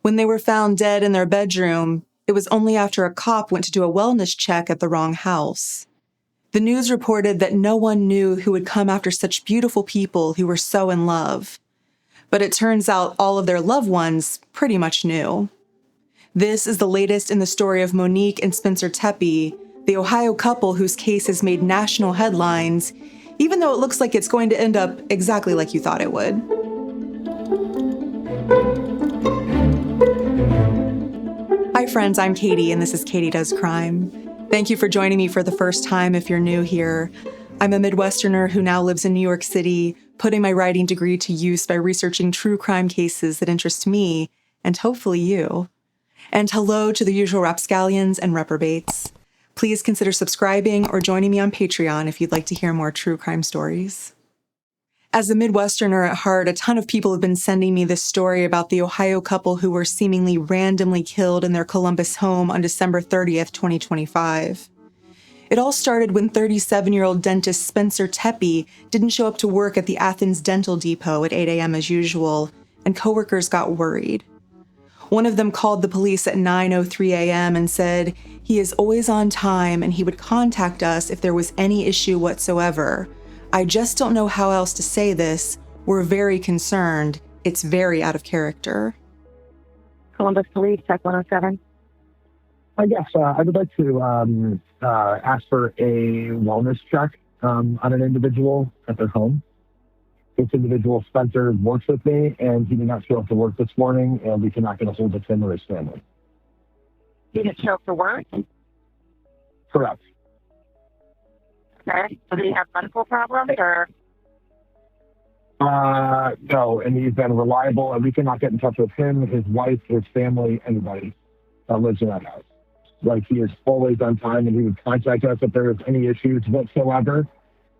When they were found dead in their bedroom, it was only after a cop went to do a wellness check at the wrong house. The news reported that no one knew who would come after such beautiful people who were so in love. But it turns out all of their loved ones pretty much knew. This is the latest in the story of Monique and Spencer Tepe, the Ohio couple whose case has made national headlines, even though it looks like it's going to end up exactly like you thought it would. Hi friends, I'm Katie, and this is Katie Does Crime. Thank you for joining me for the first time if you're new here. I'm a Midwesterner who now lives in New York City, putting my writing degree to use by researching true crime cases that interest me, and hopefully you. And hello to the usual rapscallions and reprobates. Please consider subscribing or joining me on Patreon if you'd like to hear more true crime stories. As a Midwesterner at heart, a ton of people have been sending me this story about the Ohio couple who were seemingly randomly killed in their Columbus home on December 30th, 2025. It all started when 37-year-old dentist Spencer Tepe didn't show up to work at the Athens Dental Depot at 8 a.m. as usual, and coworkers got worried. One of them called the police at 9:03 a.m. and said he is always on time and he would contact us if there was any issue whatsoever. I just don't know how else to say this. We're very concerned. It's very out of character. Columbus Police, Check 107. Yes, I would like to ask for a wellness check on an individual at their home. This individual, Spencer, works with me, and he did not show up to work this morning, and we cannot get a hold of him or his family. He didn't show up for work? Correct. Okay. So do you have medical problems or? No, and he's been reliable, and we cannot get in touch with him, his wife, his family, anybody that lives in that house. Like, he is always on time, and he would contact us if there was any issues whatsoever.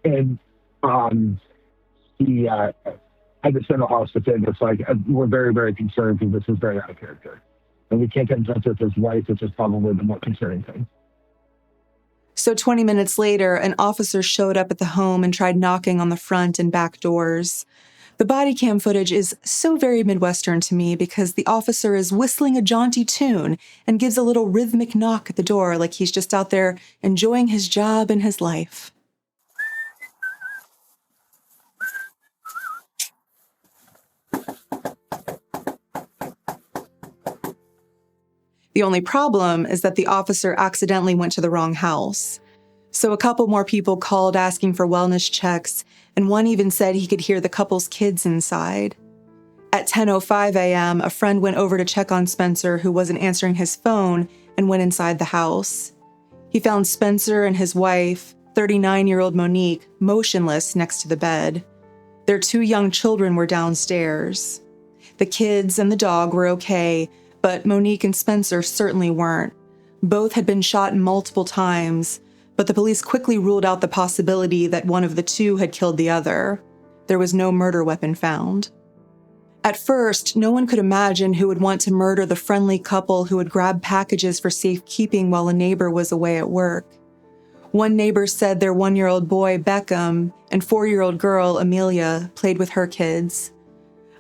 And I just don't know how else to say this. Like, we're very, very concerned because this is very out of character. And we can't get in touch with his wife, which is probably the more concerning thing. So 20 minutes later, an officer showed up at the home and tried knocking on the front and back doors. The body cam footage is so very Midwestern to me because the officer is whistling a jaunty tune and gives a little rhythmic knock at the door like he's just out there enjoying his job and his life. The only problem is that the officer accidentally went to the wrong house. So a couple more people called asking for wellness checks, and one even said he could hear the couple's kids inside. At 10:05 a.m., a friend went over to check on Spencer, who wasn't answering his phone, and went inside the house. He found Spencer and his wife, 39-year-old Monique, motionless next to the bed. Their 2 young children were downstairs. The kids and the dog were okay, but Monique and Spencer certainly weren't. Both had been shot multiple times, but the police quickly ruled out the possibility that one of the 2 had killed the other. There was no murder weapon found. At first, no one could imagine who would want to murder the friendly couple who had grabbed packages for safekeeping while a neighbor was away at work. One neighbor said their 1-year-old boy, Beckham, and 4-year-old girl, Amelia, played with her kids.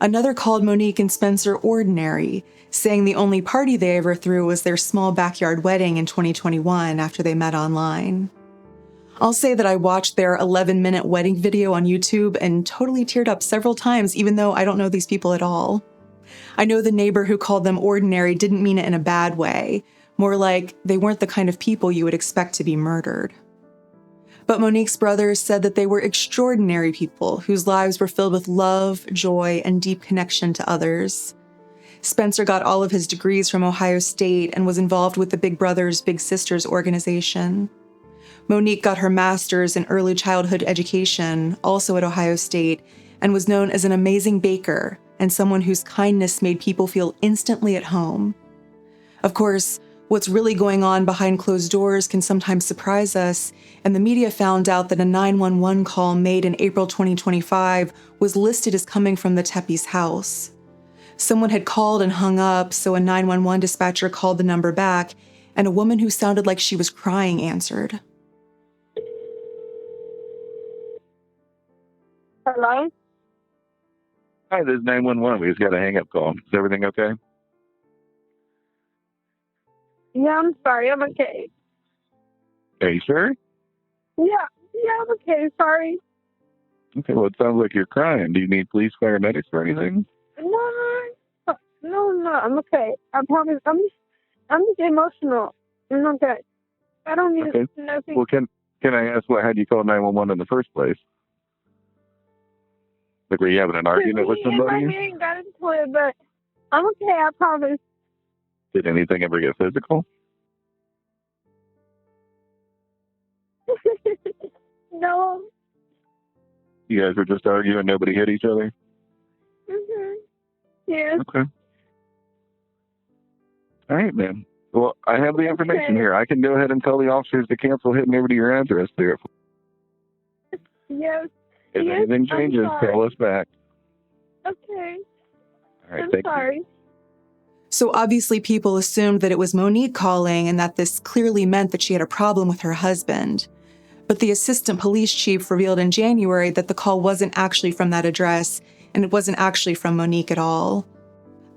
Another called Monique and Spencer ordinary, saying the only party they ever threw was their small backyard wedding in 2021 after they met online. I'll say that I watched their 11-minute wedding video on YouTube and totally teared up several times, even though I don't know these people at all. I know the neighbor who called them ordinary didn't mean it in a bad way, more like they weren't the kind of people you would expect to be murdered. But Monique's brothers said that they were extraordinary people whose lives were filled with love, joy, and deep connection to others. Spencer got all of his degrees from Ohio State and was involved with the Big Brothers Big Sisters organization. Monique got her master's in early childhood education, also at Ohio State, and was known as an amazing baker and someone whose kindness made people feel instantly at home. Of course, what's really going on behind closed doors can sometimes surprise us, and the media found out that a 911 call made in April 2025 was listed as coming from the Tepe's house. Someone had called and hung up, so a 911 dispatcher called the number back, and a woman who sounded like she was crying answered. Hello? Hi, this is 911. We just got a hang-up call. Is everything okay? Yeah, I'm sorry. I'm okay. Are you sure? Yeah, I'm okay. Sorry. Okay, well, it sounds like you're crying. Do you need police, paramedics, or anything? No, I'm okay. I promise. I'm just emotional. I'm okay. I don't need Okay. nothing. Well, can I ask what had you call 911 in the first place? Like, were you having an argument with somebody? We ain't got into it, but I'm okay. I promise. Did anything ever get physical? No. You guys were just arguing, nobody hit each other? Yes. Okay. All right, man. Well, I have the information here. I can go ahead and tell the officers to cancel hitting over to your address there. Yes. If anything changes, call us back. Okay. All right, I'm thank sorry. you. So obviously, people assumed that it was Monique calling and that this clearly meant that she had a problem with her husband. But the assistant police chief revealed in January that the call wasn't actually from that address, and it wasn't actually from Monique at all.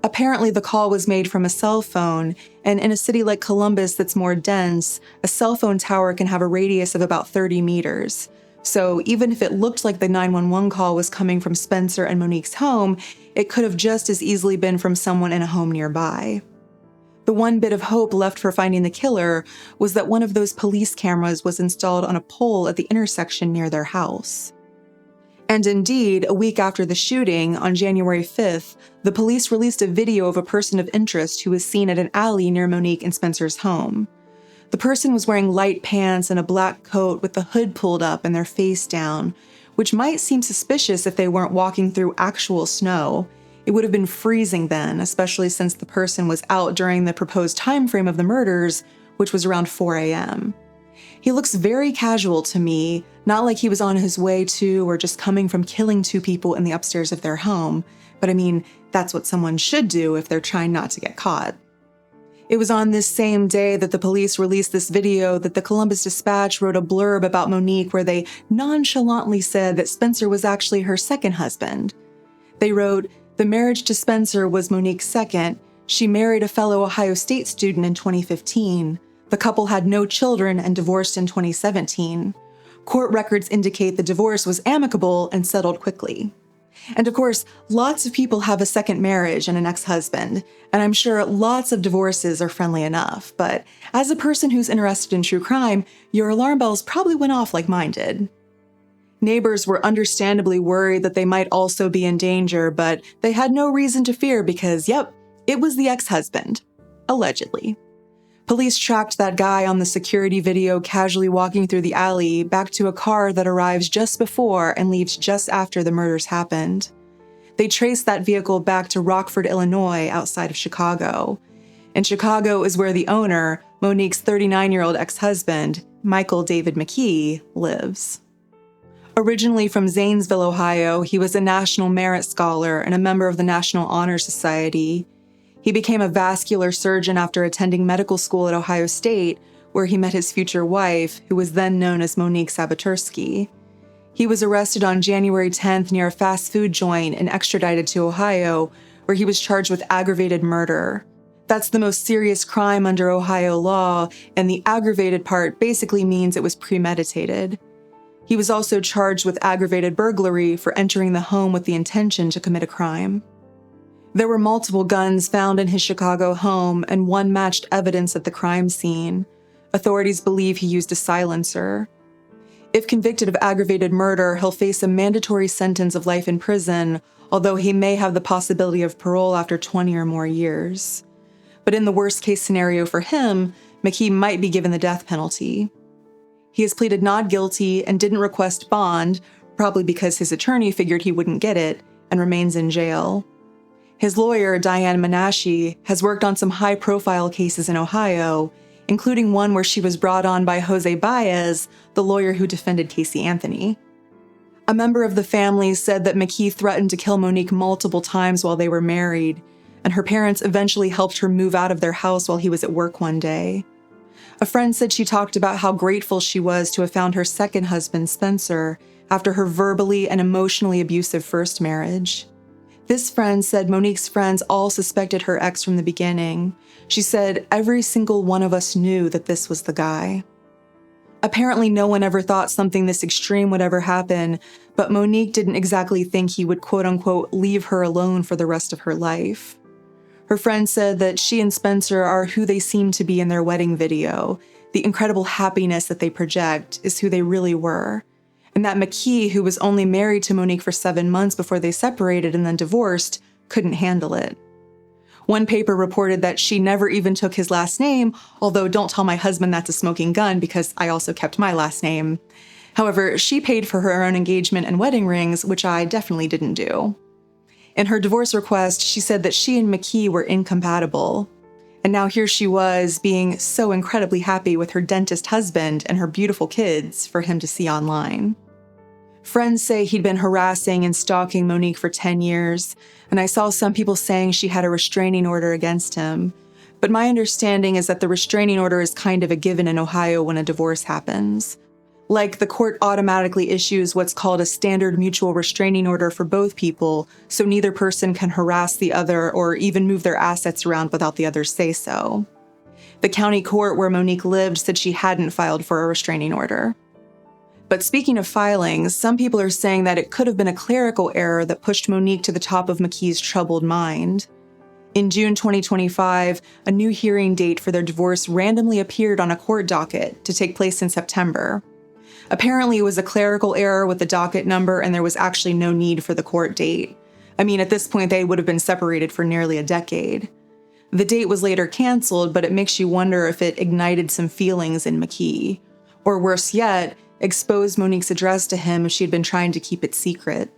Apparently, the call was made from a cell phone, and in a city like Columbus that's more dense, a cell phone tower can have a radius of about 30 meters. So even if it looked like the 911 call was coming from Spencer and Monique's home, it could have just as easily been from someone in a home nearby. The one bit of hope left for finding the killer was that one of those police cameras was installed on a pole at the intersection near their house. And indeed, a week after the shooting, on January 5th, the police released a video of a person of interest who was seen at an alley near Monique and Spencer's home. The person was wearing light pants and a black coat with the hood pulled up and their face down, which might seem suspicious if they weren't walking through actual snow. It would have been freezing then, especially since the person was out during the proposed time frame of the murders, which was around 4 a.m. He looks very casual to me, not like he was on his way to or just coming from killing 2 people in the upstairs of their home. But I mean, that's what someone should do if they're trying not to get caught. It was on this same day that the police released this video that the Columbus Dispatch wrote a blurb about Monique where they nonchalantly said that Spencer was actually her second husband. They wrote, "The marriage to Spencer was Monique's second. She married a fellow Ohio State student in 2015. The couple had no children and divorced in 2017. Court records indicate the divorce was amicable and settled quickly." And of course, lots of people have a second marriage and an ex-husband, and I'm sure lots of divorces are friendly enough, but as a person who's interested in true crime, your alarm bells probably went off like mine did. Neighbors were understandably worried that they might also be in danger, but they had no reason to fear because, yep, it was the ex-husband. Allegedly. Police tracked that guy on the security video casually walking through the alley back to a car that arrives just before and leaves just after the murders happened. They traced that vehicle back to Rockford, Illinois, outside of Chicago. And Chicago is where the owner, Monique's 39-year-old ex-husband, Michael David McKee, lives. Originally from Zanesville, Ohio, he was a National Merit Scholar and a member of the National Honor Society. He became a vascular surgeon after attending medical school at Ohio State, where he met his future wife, who was then known as Monique Sabatersky. He was arrested on January 10th near a fast food joint and extradited to Ohio, where he was charged with aggravated murder. That's the most serious crime under Ohio law, and the aggravated part basically means it was premeditated. He was also charged with aggravated burglary for entering the home with the intention to commit a crime. There were multiple guns found in his Chicago home, and one matched evidence at the crime scene. Authorities believe he used a silencer. If convicted of aggravated murder, he'll face a mandatory sentence of life in prison, although he may have the possibility of parole after 20 or more years. But in the worst-case scenario for him, McKee might be given the death penalty. He has pleaded not guilty and didn't request bond, probably because his attorney figured he wouldn't get it, and remains in jail. His lawyer, Diane Menashe, has worked on some high-profile cases in Ohio, including one where she was brought on by Jose Baez, the lawyer who defended Casey Anthony. A member of the family said that McKee threatened to kill Monique multiple times while they were married, and her parents eventually helped her move out of their house while he was at work one day. A friend said she talked about how grateful she was to have found her second husband, Spencer, after her verbally and emotionally abusive first marriage. This friend said Monique's friends all suspected her ex from the beginning. She said, every single one of us knew that this was the guy. Apparently, no one ever thought something this extreme would ever happen, but Monique didn't exactly think he would quote-unquote leave her alone for the rest of her life. Her friend said that she and Spencer are who they seem to be in their wedding video. The incredible happiness that they project is who they really were. And that McKee, who was only married to Monique for 7 months before they separated and then divorced, couldn't handle it. One paper reported that she never even took his last name, although don't tell my husband that's a smoking gun because I also kept my last name. However, she paid for her own engagement and wedding rings, which I definitely didn't do. In her divorce request, she said that she and McKee were incompatible. And now here she was, being so incredibly happy with her dentist husband and her beautiful kids for him to see online. Friends say he'd been harassing and stalking Monique for 10 years, and I saw some people saying she had a restraining order against him. But my understanding is that the restraining order is kind of a given in Ohio when a divorce happens. Like, the court automatically issues what's called a standard mutual restraining order for both people, so neither person can harass the other or even move their assets around without the other's say-so. The county court where Monique lived said she hadn't filed for a restraining order. But speaking of filings, some people are saying that it could have been a clerical error that pushed Monique to the top of McKee's troubled mind. In June 2025, a new hearing date for their divorce randomly appeared on a court docket to take place in September. Apparently, it was a clerical error with the docket number, and there was actually no need for the court date. I mean, at this point, they would have been separated for nearly a decade. The date was later canceled, but it makes you wonder if it ignited some feelings in McKee. Or worse yet, exposed Monique's address to him if she had been trying to keep it secret.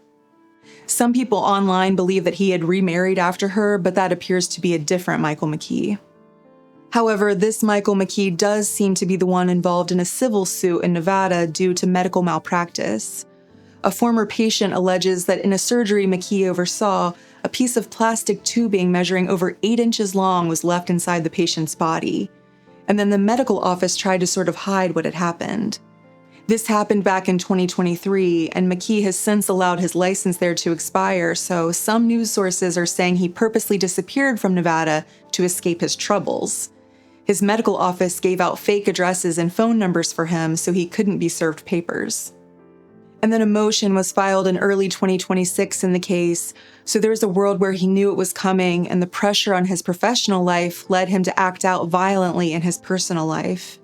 Some people online believe that he had remarried after her, but that appears to be a different Michael McKee. However, this Michael McKee does seem to be the one involved in a civil suit in Nevada due to medical malpractice. A former patient alleges that in a surgery McKee oversaw, a piece of plastic tubing measuring over 8 inches long was left inside the patient's body. And then the medical office tried to sort of hide what had happened. This happened back in 2023, and McKee has since allowed his license there to expire, so some news sources are saying he purposely disappeared from Nevada to escape his troubles. His medical office gave out fake addresses and phone numbers for him so he couldn't be served papers. And then a motion was filed in early 2026 in the case, so there's a world where he knew it was coming, and the pressure on his professional life led him to act out violently in his personal life.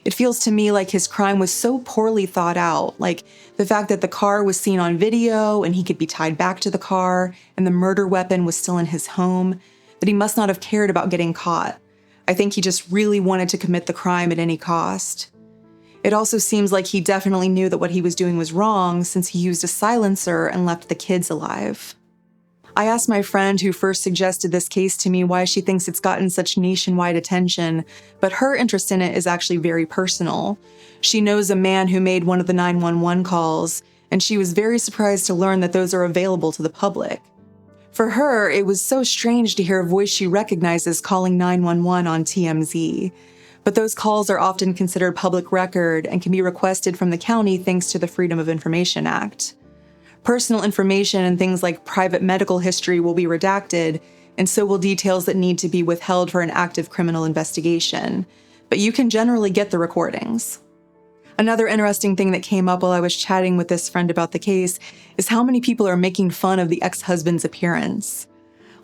It feels to me like his crime was so poorly thought out, like the fact that the car was seen on video and he could be tied back to the car and the murder weapon was still in his home, that he must not have cared about getting caught. I think he just really wanted to commit the crime at any cost. It also seems like he definitely knew that what he was doing was wrong since he used a silencer and left the kids alive. I asked my friend who first suggested this case to me why she thinks it's gotten such nationwide attention, but her interest in it is actually very personal. She knows a man who made one of the 911 calls, and she was very surprised to learn that those are available to the public. For her, it was so strange to hear a voice she recognizes calling 911 on TMZ. But those calls are often considered public record and can be requested from the county thanks to the Freedom of Information Act. Personal information and things like private medical history will be redacted, and so will details that need to be withheld for an active criminal investigation. But you can generally get the recordings. Another interesting thing that came up while I was chatting with this friend about the case is how many people are making fun of the ex-husband's appearance.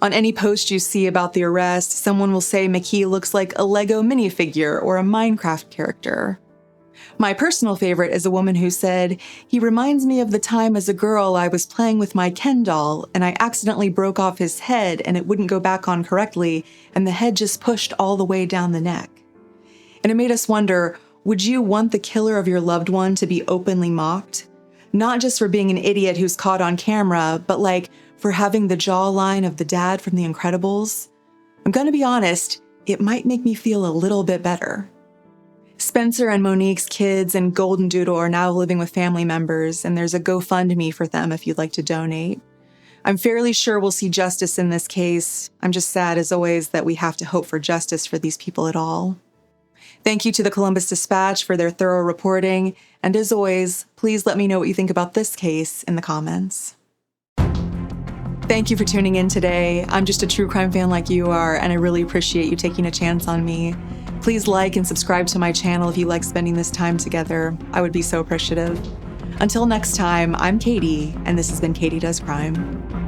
On any post you see about the arrest, someone will say McKee looks like a Lego minifigure or a Minecraft character. My personal favorite is a woman who said, "He reminds me of the time as a girl I was playing with my Ken doll and I accidentally broke off his head and it wouldn't go back on correctly and the head just pushed all the way down the neck." And it made us wonder, would you want the killer of your loved one to be openly mocked? Not just for being an idiot who's caught on camera, but like for having the jawline of the dad from The Incredibles? I'm gonna be honest, it might make me feel a little bit better. Spencer and Monique's kids and Golden Doodle are now living with family members, and there's a GoFundMe for them if you'd like to donate. I'm fairly sure we'll see justice in this case. I'm just sad, as always, that we have to hope for justice for these people at all. Thank you to the Columbus Dispatch for their thorough reporting, and as always, please let me know what you think about this case in the comments. Thank you for tuning in today. I'm just a true crime fan like you are, and I really appreciate you taking a chance on me. Please like and subscribe to my channel if you like spending this time together. I would be so appreciative. Until next time, I'm Katie, and this has been Katie Does Crime.